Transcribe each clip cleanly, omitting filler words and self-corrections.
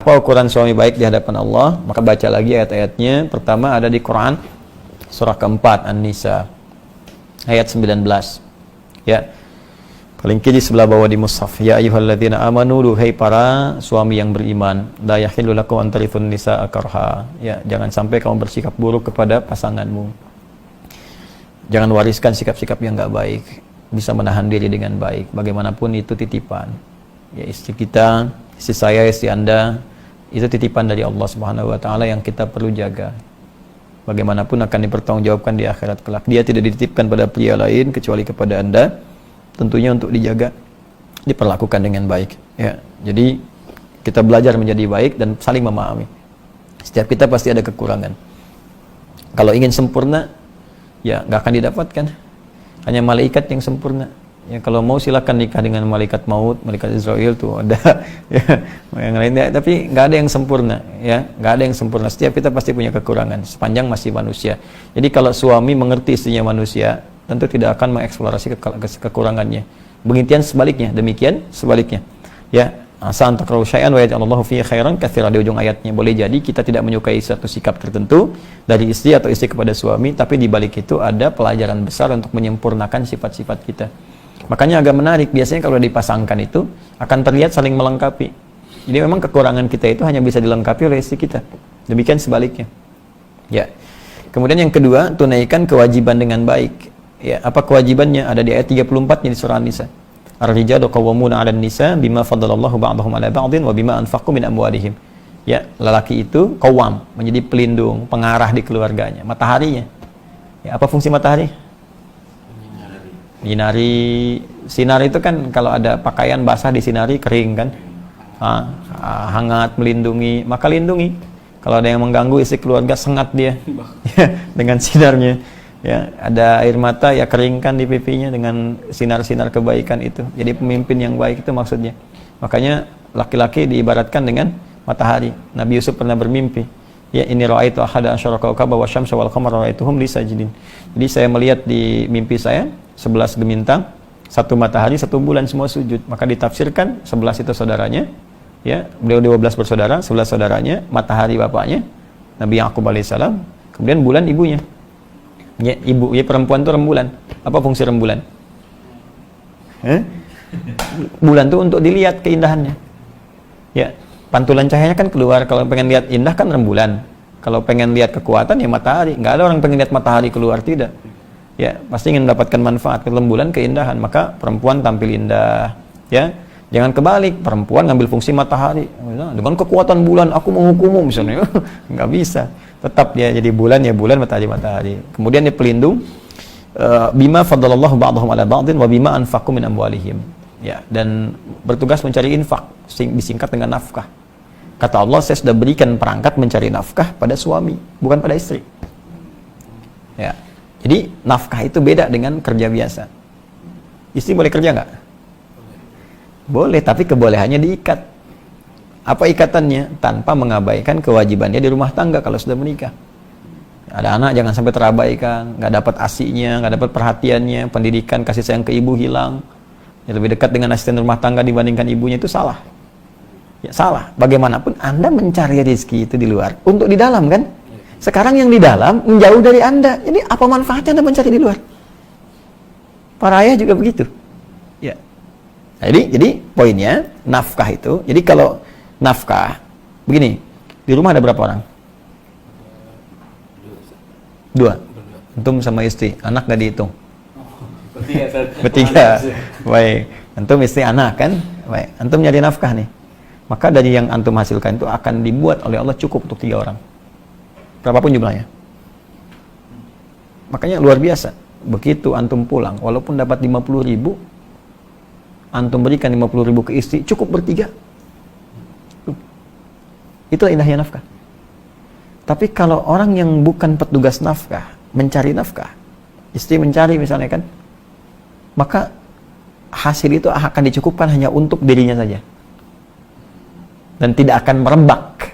Apa ukuran suami baik di hadapan Allah? Maka baca lagi ayat-ayatnya. Pertama ada di Quran surah keempat An-Nisa ayat 19. Ya. Paling kiri sebelah bawah di mushaf. Ya ayyuhalladzina amanu, duhai para suami yang beriman, la yahillu lakum an tarithun nisaa karha. Ya, jangan sampai kamu bersikap buruk kepada pasanganmu. Jangan wariskan sikap-sikap yang enggak baik. Bisa menahan diri dengan baik. Bagaimanapun itu titipan. Ya, istri kita, istri saya, istri Anda, itu titipan dari Allah Subhanahu wa taala yang kita perlu jaga. Bagaimanapun akan dipertanggungjawabkan di akhirat kelak. Dia tidak dititipkan pada pria lain kecuali kepada Anda. Tentunya untuk dijaga, diperlakukan dengan baik. Ya, jadi kita belajar menjadi baik dan saling memahami. Setiap kita pasti ada kekurangan. Kalau ingin sempurna, ya nggak akan didapatkan. Hanya malaikat yang sempurna. Ya, kalau mau silakan nikah dengan malaikat maut, malaikat Israel tuh ada ya, yang lainnya, tapi nggak ada yang sempurna, ya, nggak ada yang sempurna. Setiap kita pasti punya kekurangan sepanjang masih manusia. Jadi kalau suami mengerti istrinya manusia, tentu tidak akan mengeksplorasi kekurangannya. Demikian sebaliknya. Ya, asa antakrahu syai'an wa yaj'alallahu fihi khairan katsiran, di ujung ayatnya. Boleh jadi kita tidak menyukai satu sikap tertentu dari istri atau istri kepada suami, tapi di balik itu ada pelajaran besar untuk menyempurnakan sifat-sifat kita. Makanya agak menarik, biasanya kalau dipasangkan itu akan terlihat saling melengkapi. Jadi memang kekurangan kita itu hanya bisa dilengkapi oleh istri kita. Demikian sebaliknya. Ya. Kemudian yang kedua, tunaikan kewajiban dengan baik. Ya, apa kewajibannya? Ada di ayat 34-nya di surah An-Nisa. Ar-rijalu qawwamuna 'alan nisa bima faddalallahu ba'dahum 'ala ba'din wa bima anfaqu min amwalihim. Ya, lelaki itu qawwam, menjadi pelindung, pengarah di keluarganya, mataharinya. Ya, apa fungsi matahari? Menyinari. Sinar itu kan kalau ada pakaian basah disinari kering kan, hangat, melindungi, maka lindungi. Kalau ada yang mengganggu isi keluarga, sengat dia dengan sinarnya. Ya, ada air mata, ya keringkan di pipinya dengan sinar-sinar kebaikan itu. Jadi pemimpin yang baik itu maksudnya. Makanya laki-laki diibaratkan dengan matahari. Nabi Yusuf pernah bermimpi, ya ini ra'aitu ahada asyara kawkaba wa syamsa wal qamara ra'aituhum li sajidin. Jadi saya melihat di mimpi saya 11 bintang, 1 matahari, 1 bulan semua sujud. Maka ditafsirkan 11 itu saudaranya, ya, beliau 12 bersaudara, 11 saudaranya, matahari bapaknya Nabi Yaqub alaihissalam, kemudian bulan ibunya. Ya, ibu, ya, perempuan itu rembulan. Apa fungsi rembulan? Bulan itu untuk dilihat keindahannya. Ya, pantulan cahayanya kan keluar. Kalau pengen lihat indah kan rembulan. Kalau pengen lihat kekuatan ya matahari. Nggak ada orang pengen lihat matahari keluar, tidak. Ya, pasti ingin mendapatkan manfaat. Rembulan keindahan, maka perempuan tampil indah. Ya, jangan kebalik, perempuan ngambil fungsi matahari. Dengan kekuatan bulan aku menghukummu misalnya. Nggak bisa. Tetap dia jadi bulan, ya bulan, matahari. Kemudian dia pelindung, bima faddalallahu ba'dahum 'ala ba'din wa bima anfaqu min amwalihim. Ya, dan bertugas mencari infak, disingkat dengan nafkah. Kata Allah, saya sudah berikan perangkat mencari nafkah pada suami, bukan pada istri. Ya. Jadi nafkah itu beda dengan kerja biasa. Istri boleh kerja nggak? Boleh, tapi kebolehannya diikat. Apa ikatannya? Tanpa mengabaikan kewajibannya di rumah tangga kalau sudah menikah. Ada anak jangan sampai terabaikan, nggak dapat asinya, nggak dapat perhatiannya, pendidikan, kasih sayang ke ibu hilang. Ya, lebih dekat dengan asisten rumah tangga dibandingkan ibunya, itu salah. Ya, salah. Bagaimanapun Anda mencari rezeki itu di luar, untuk di dalam kan? Sekarang yang di dalam menjauh dari Anda. Jadi apa manfaatnya Anda mencari di luar? Para ayah juga begitu. Ya. Jadi poinnya nafkah itu. Jadi kalau nafkah begini, di rumah ada berapa orang? 2. Antum sama istri, anak nggak dihitung. Bertiga. Baik. Antum istri anak kan? Baik. Antum nyari nafkah nih. Maka dari yang antum hasilkan itu akan dibuat oleh Allah cukup untuk 3 orang. Berapapun jumlahnya. Makanya luar biasa. Begitu antum pulang, walaupun dapat 50.000, antum berikan 50.000 ke istri, cukup bertiga. Itulah indahnya nafkah. Tapi kalau orang yang bukan petugas nafkah, mencari nafkah, istri mencari misalnya kan, maka hasil itu akan dicukupkan hanya untuk dirinya saja. Dan tidak akan merebak,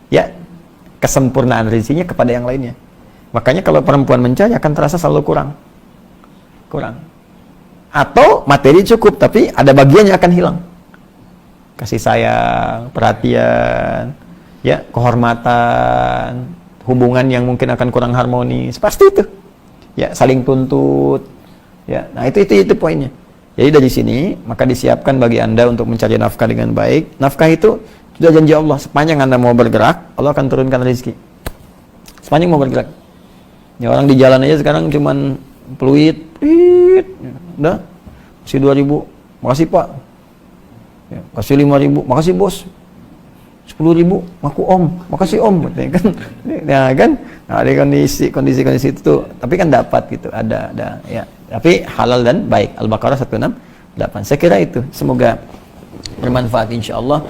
ya, kesempurnaan rezekinya kepada yang lainnya. Makanya kalau perempuan mencari akan terasa selalu kurang. Atau materi cukup tapi ada bagiannya akan hilang. kasih sayang, perhatian, ya, kehormatan, hubungan yang mungkin akan kurang harmonis, pasti itu. Ya, saling tuntut. Ya, nah itu poinnya. Jadi dari sini maka disiapkan bagi Anda untuk mencari nafkah dengan baik. Nafkah itu sudah janji Allah, sepanjang Anda mau bergerak, Allah akan turunkan rezeki. Sepanjang mau bergerak. Ya, orang di jalan aja sekarang cuman peluit, udah, kasih 2.000, makasih Pak. Ya, kasih 5.000, makasih Bos. 10.000, ngaku Om, makasih Om, ya kan? Ya kan? Nah, ada kondisi itu, tapi kan dapat gitu, ada, ya. Tapi halal dan baik. Al-Baqarah 168. Saya kira itu. Semoga bermanfaat insyaallah.